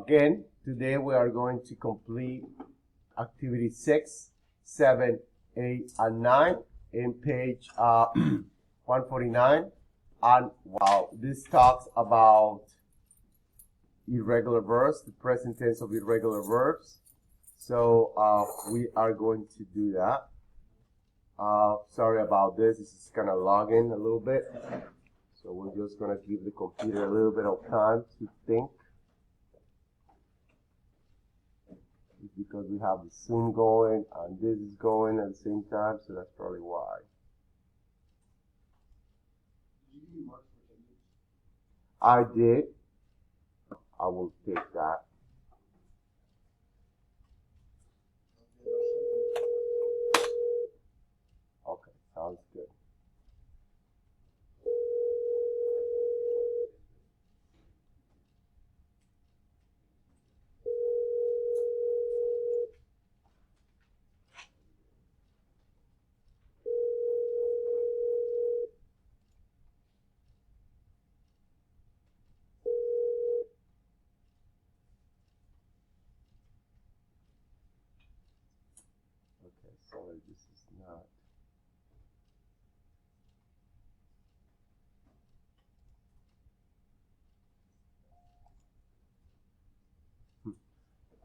Again, today we are going to complete activity 6, 7, 8, and 9 in page 149. And wow, this talks about irregular verbs, the present tense of irregular verbs. So we are going to do that. Sorry about this. This is kind of logging a little bit. So we're just going to give the computer a little bit of time to think. It's because we have the Zoom going and this is going at the same time, so that's probably why. Did you give me marks for 10 minutes? I did. I will take that. Okay, sounds good. Okay, sorry, this is not.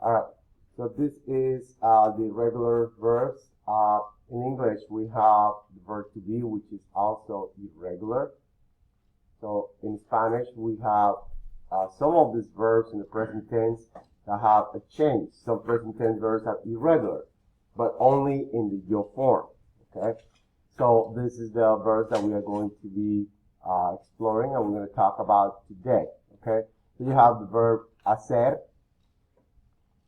All right, so this is the regular verbs. In English, we have the verb to be, which is also irregular. So in Spanish, we have some of these verbs in the present tense that have a change. Some present tense verbs are irregular, but only in the yo form. Okay, so this is the verbs that we are going to be exploring and we're going to talk about today. Okay, so you have the verb hacer.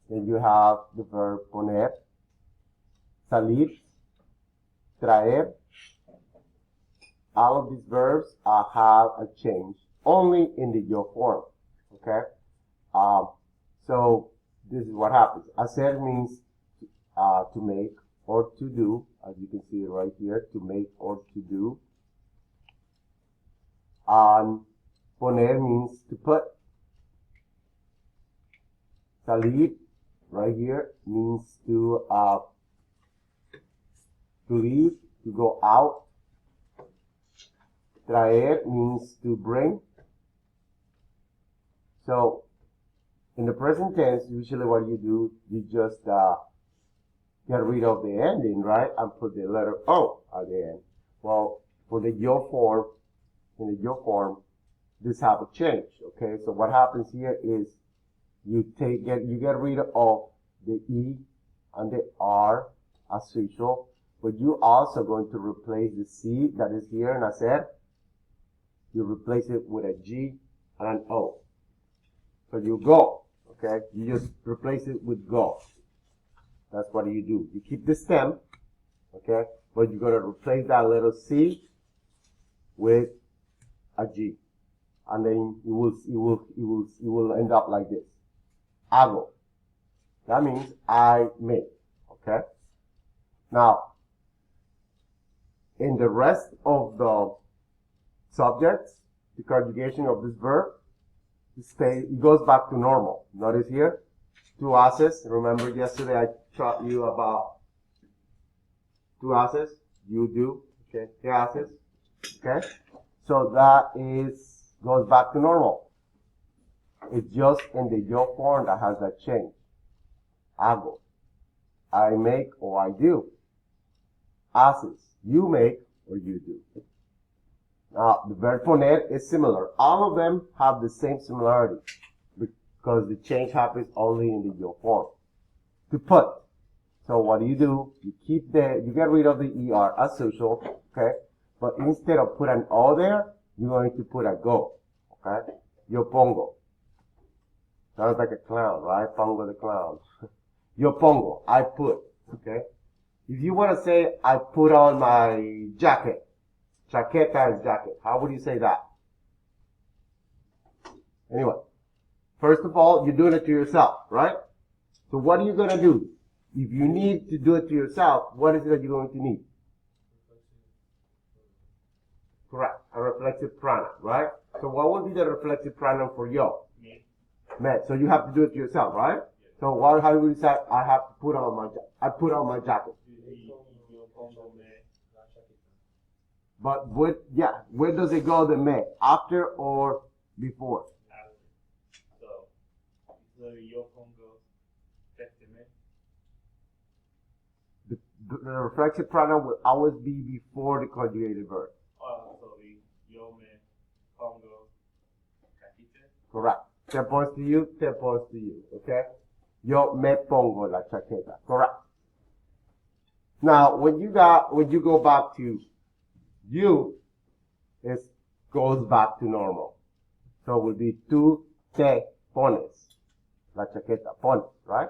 Then you have the verb poner, salir, traer. All of these verbs have a change only in the yo form. Okay, so this is what happens. Hacer means to make or to do, as you can see right here, to make or to do. And poner means to put. Salir, right here, means to leave, to go out. Traer means to bring. So in the present tense, usually what you do, you just get rid of the ending, right, and put the letter O at the end. Well, for the yo form, in the yo form, this have a change. Okay, so what happens here is you get rid of the E and the R as usual, but you also going to replace the C that is here in hacer. You replace it with a G and an O. So you go, okay? You just replace it with go. That's what you do. You keep the stem, okay? But you're gonna replace that little C with a G. And then you will end up like this. Hago. That means I make, okay? Now, in the rest of the subjects, the conjugation of this verb, it goes back to normal. Notice here, two haces. Remember yesterday I taught you about two haces. You do, okay? Two haces, okay? So that goes back to normal. It's just in the yo form that has that change. Hago. I make or I do. Haces. You make or you do. Now, the verb poner is similar. All of them have the same similarity because the change happens only in the yo form. To put. So what do? You get rid of the ER as usual, okay? But instead of put an O there, you're going to put a go, okay? Yo pongo. Sounds like a clown, right? Pongo the clown. Yo pongo. I put, okay? If you want to say, I put on my jacket. Chaqueta is jacket. How would you say that? Anyway, first of all, you're doing it to yourself, right? So what are you going to do? If you need to do it to yourself, what is it that you're going to need? Correct. A reflexive pronoun, right? So what would be the reflexive pronoun for yo? Me. So you have to do it yourself, right? So how do we decide? I have to put on my jacket. Yo pongo me la chaqueta. But where does it go? The me after or before? So yo pongo vestime. The reflexive pronoun will always be before the conjugated verb. So yo me pongo chaqueta. Correct. 10 points to you, 10 points to you. Okay? Yo me pongo la chaqueta. Correct. Now, when you go back to you, it goes back to normal. So it will be tú te pones la chaqueta. Pones, right?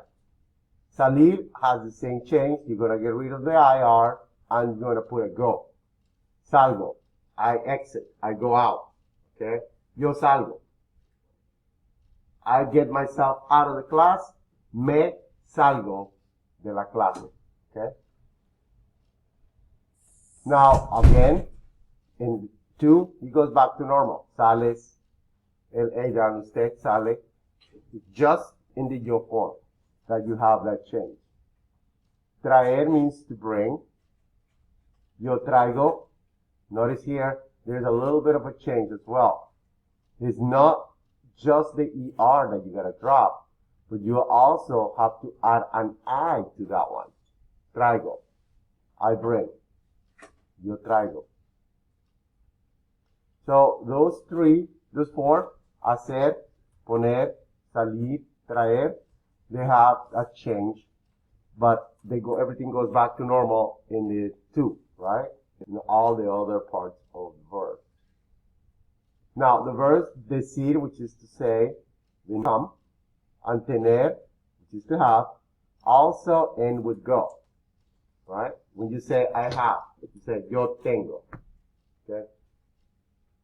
Salir has the same change. You're going to get rid of the IR and you're going to put a go. Salgo. I exit. I go out. Okay? Yo salgo. I get myself out of the class. Me salgo de la clase. Okay? Now, again, in 2, he goes back to normal. Sales. Ella, usted sale. Just in the yo form that you have that change. Traer means to bring. Yo traigo. Notice here, there's a little bit of a change as well. It's not just the ER that you gotta drop, but you also have to add an I to that one. Traigo. I bring. Yo traigo. So those 4, hacer, poner, salir, traer, they have a change, but everything goes back to normal in the 2, right? In all the other parts of the verb. Now, the verbs decir, which is to say, become, and tener, which is to have, also end with go, right? When you say I have, if you say yo tengo, okay?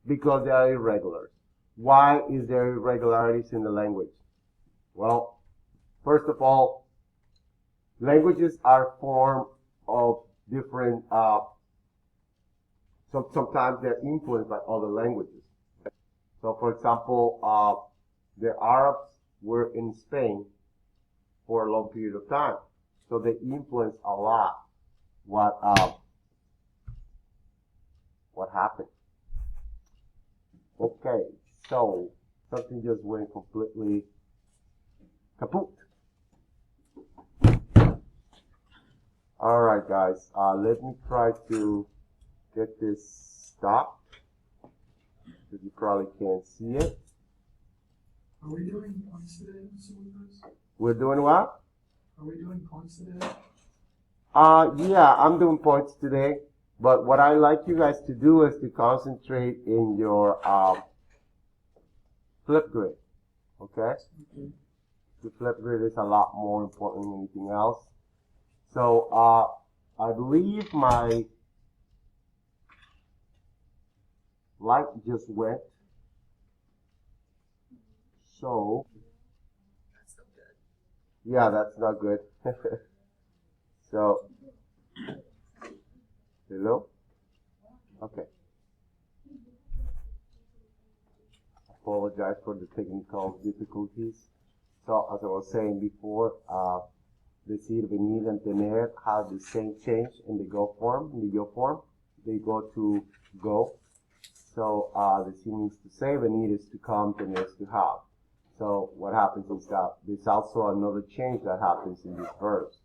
Because they are irregulars. Why is there irregularities in the language? Well, first of all, languages are formed of different, sometimes they're influenced by other languages. So, for example, the Arabs were in Spain for a long period of time. So they influenced a lot what happened. Okay, so something just went completely kaput. Alright guys, let me try to get this stopped, because you probably can't see it. Are we doing points today, Mr. Lucas? We're doing what? Are we doing points today? Yeah, I'm doing points today, but what I like you guys to do is to concentrate in your flip grid, okay? The flip grid is a lot more important than anything else. So, I believe my light just went. So, That's not good. yeah, that's not good. So, hello? Okay. Apologize for the technical difficulties. So, as I was saying before, decir, venir, and tener have the same change in the go form, in the yo form. They go to go. So, decir means to say, venir is to come, tener is to have. So, what happens is that there's also another change that happens in these verbs.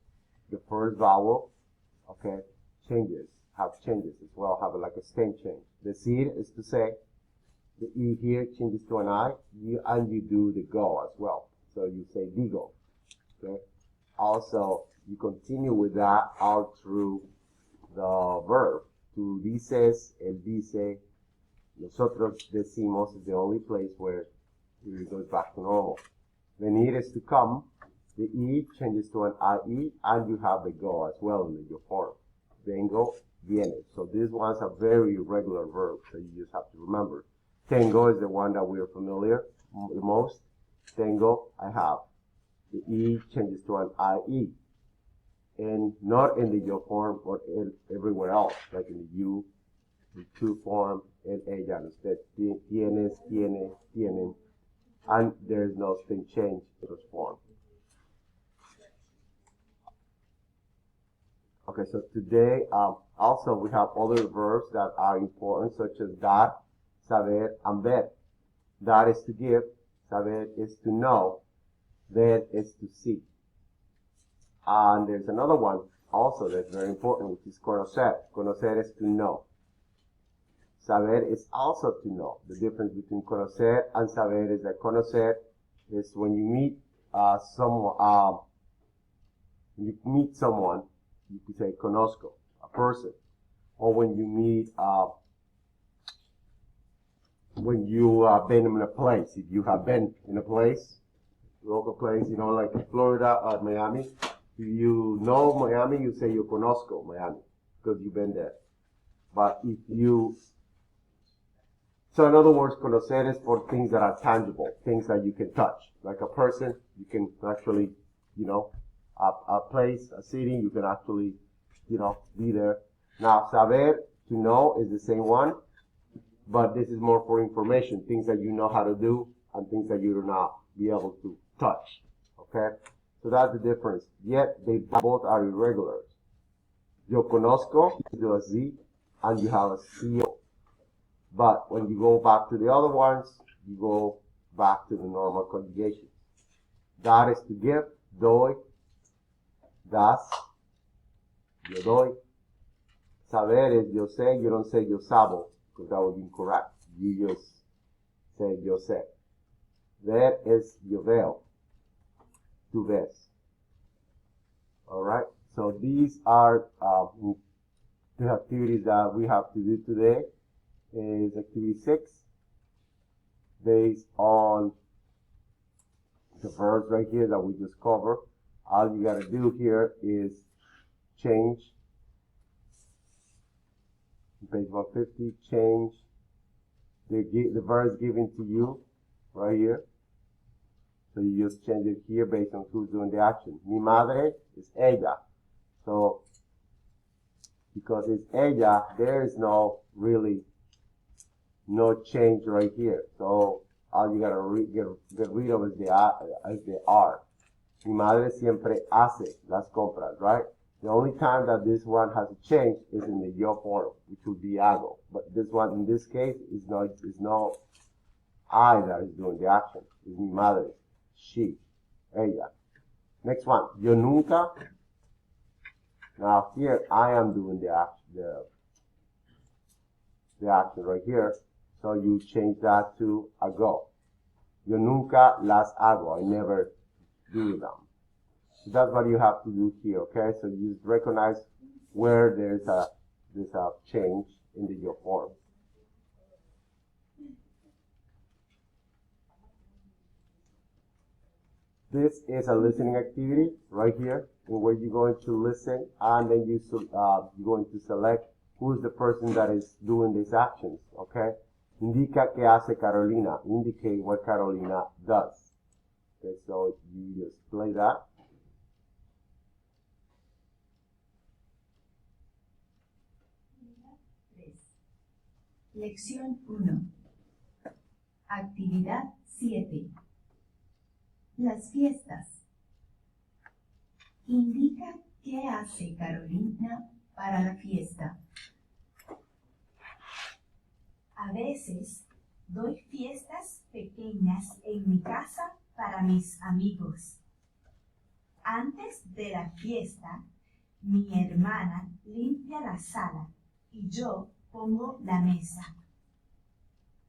The first vowel, okay, have changes as well, have like a stem change. Decir is to say, the E here changes to an I, and you do the go as well. So you say digo, okay? Also, you continue with that all through the verb. Tú dices, él dice, nosotros decimos is the only place where it goes back to normal. Venir is to come. The E changes to an IE, and you have the go as well in your form. Vengo, viene. So these ones are very irregular verbs, so you just have to remember. Tengo is the one that we are familiar the most. Tengo, I have. The E changes to an IE. And not in the yo form, but everywhere else, like in the you, the to form, el, ella, usted, tienes, tiene, tienen. and there is no thing change in this form. Okay, so today also we have other verbs that are important, such as dar, saber, and ver. Dar is to give, saber is to know, ver is to see. And there's another one also that's very important, which is conocer. Conocer is to know. Saber is also to know. The difference between conocer and saber is that conocer is when you meet someone, you could say conozco, a person. Or when you meet, when you have been in a place, if you have been in a place, local place, you know, like Florida or Miami. If you know Miami, you say yo conozco Miami, because you've been there. But if you, so in other words, conocer is for things that are tangible, things that you can touch. Like a person, you can actually, you know, a place, a city, you can actually, you know, be there. Now, saber, to know, is the same one, but this is more for information, things that you know how to do and things that you do not be able to touch. Okay? So that's the difference. Yet, they both are irregulars. Yo conozco, you do a Z, and you have a CO. But when you go back to the other ones, you go back to the normal conjugation. Dar is to give, doy, das, yo doy. Saber is yo sé, you don't say yo sabo, because that would be incorrect. You just say yo sé. Ver is yo veo, tu ves. Alright, so these are the activities that we have to do today. Is activity 6, based on the verbs right here that we just covered. All you gotta do here is change, page 150, change the verbs given to you right here. So you just change it here based on who's doing the action. Mi madre is ella. So because it's ella, there is no change right here. So all you gotta get rid of is the R. Mi madre siempre hace las compras, right? The only time that this one has a change is in the yo form, which would be hago. But this one, in this case, is no I that is doing the action. It's mi madre, she, ella. Next one, yo nunca. Now here, I am doing the action right here. So you change that to hago. Yo nunca las hago. I never do them. So that's what you have to do here, okay? So you just recognize where there's a change in the yo form. This is a listening activity right here, in where you're going to listen, and then you're going to select who's the person that is doing these actions, okay? Indica que hace Carolina. Indicate what Carolina does. Okay, so you just play that. Lección 1. Actividad 7. Las fiestas. Indica qué hace Carolina para la fiesta. A veces doy fiestas pequeñas en mi casa para mis amigos. Antes de la fiesta, mi hermana limpia la sala y yo pongo la mesa.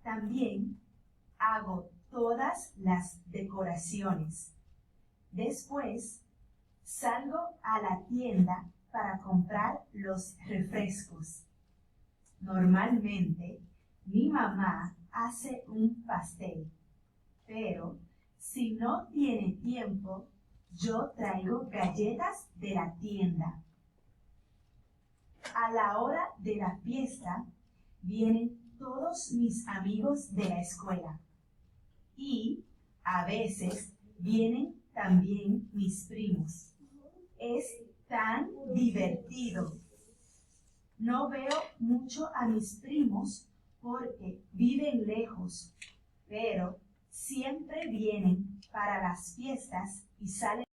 También hago todas las decoraciones. Después, salgo a la tienda para comprar los refrescos. Normalmente, mi mamá hace un pastel, pero si no tiene tiempo, yo traigo galletas de la tienda. A la hora de la fiesta, vienen todos mis amigos de la escuela y a veces vienen también mis primos. Es tan divertido. No veo mucho a mis primos porque viven lejos, pero siempre vienen para las fiestas y salen